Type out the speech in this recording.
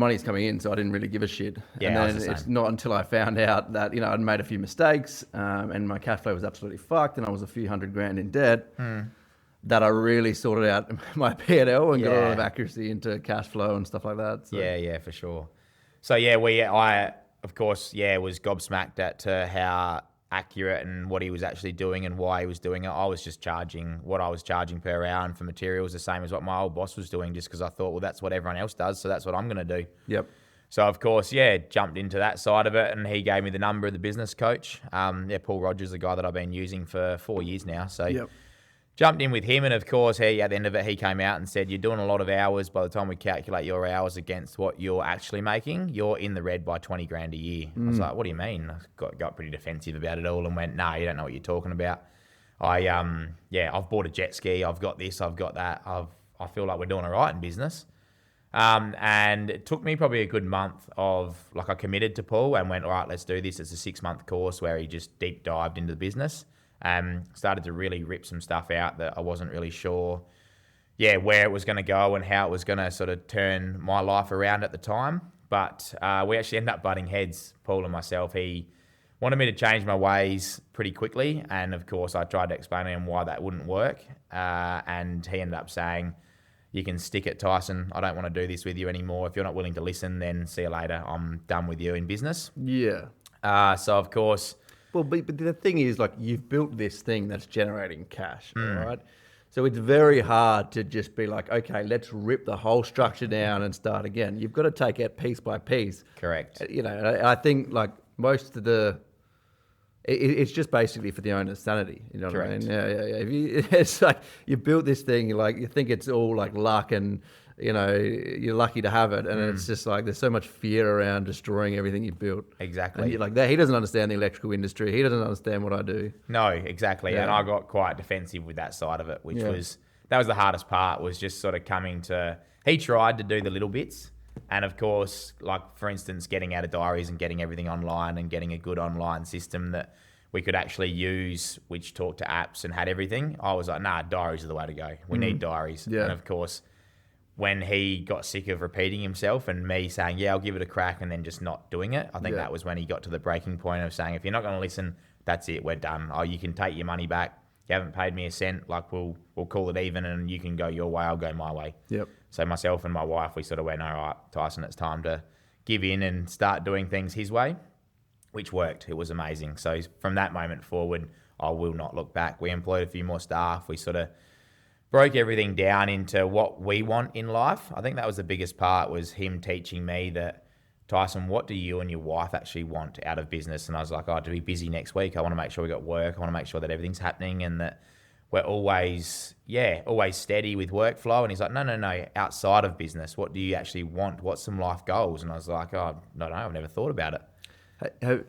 money's coming in, so I didn't really give a shit. Yeah, And then it's not until I found out that, I'd made a few mistakes, and my cash flow was absolutely fucked, and I was a few $100,000 in debt, that I really sorted out my P&L and got a lot of accuracy into cash flow and stuff like that. So. Yeah, for sure. So I of course, was gobsmacked at how accurate and what he was actually doing and why he was doing it. I was just charging what I was charging per hour and for materials, the same as what my old boss was doing, just because I thought, well, that's what everyone else does, so that's what I'm going to do. Yep. So, of course, jumped into that side of it, and he gave me the number of the business coach. Paul Rogers, the guy that I've been using for 4 years now. So, jumped in with him, and of course, at the end of it, he came out and said, you're doing a lot of hours. By the time we calculate your hours against what you're actually making, you're in the red by $20,000 a year. I was like, what do you mean? I got pretty defensive about it all and went, no, you don't know what you're talking about. I've bought a jet ski. I've got this. I've got that. I feel like we're doing all right in business. And it took me probably a good month of, I committed to Paul and went, all right, let's do this. It's a 6-month course where he just deep dived into the business. Started to really rip some stuff out that I wasn't really sure, where it was going to go and how it was going to sort of turn my life around at the time. But we actually ended up butting heads, Paul and myself. He wanted me to change my ways pretty quickly. And of course, I tried to explain to him why that wouldn't work. And he ended up saying, you can stick it, Tyson. I don't want to do this with you anymore. If you're not willing to listen, then see you later. I'm done with you in business. Yeah. So, of course... Well, but the thing is, you've built this thing that's generating cash, all right? So it's very hard to just be like, okay, let's rip the whole structure down and start again. You've got to take it piece by piece. Correct. I think most of it's just basically for the owner's sanity. You know what Correct. I mean? Yeah. It's like you built this thing, you think it's all luck and, you're lucky to have it. And it's just there's so much fear around destroying everything you built. Exactly. And you're like that. He doesn't understand the electrical industry. He doesn't understand what I do. No, exactly. Yeah. And I got quite defensive with that side of it, which was the hardest part, was just sort of coming to, he tried to do the little bits. And of course, for instance, getting out of diaries and getting everything online and getting a good online system that we could actually use, which talked to apps and had everything. I was like, nah, diaries are the way to go. We need diaries. Yeah. And of course, when he got sick of repeating himself and me saying, I'll give it a crack, and then just not doing it, I think that was when he got to the breaking point of saying, if you're not going to listen, that's it, we're done. Oh, you can take your money back. You haven't paid me a cent. We'll call it even, and you can go your way, I'll go my way. Yep. So myself and my wife, we sort of went, all right, Tyson, it's time to give in and start doing things his way, which worked. It was amazing. So from that moment forward, I will not look back. We employed a few more staff. We sort of broke everything down into what we want in life. I think that was the biggest part, was him teaching me that, Tyson, what do you and your wife actually want out of business? And I was like, to be busy next week. I want to make sure we got work. I want to make sure that everything's happening and that we're always steady with workflow. And he's like, no, outside of business, what do you actually want? What's some life goals? And I was like, no, I've never thought about it.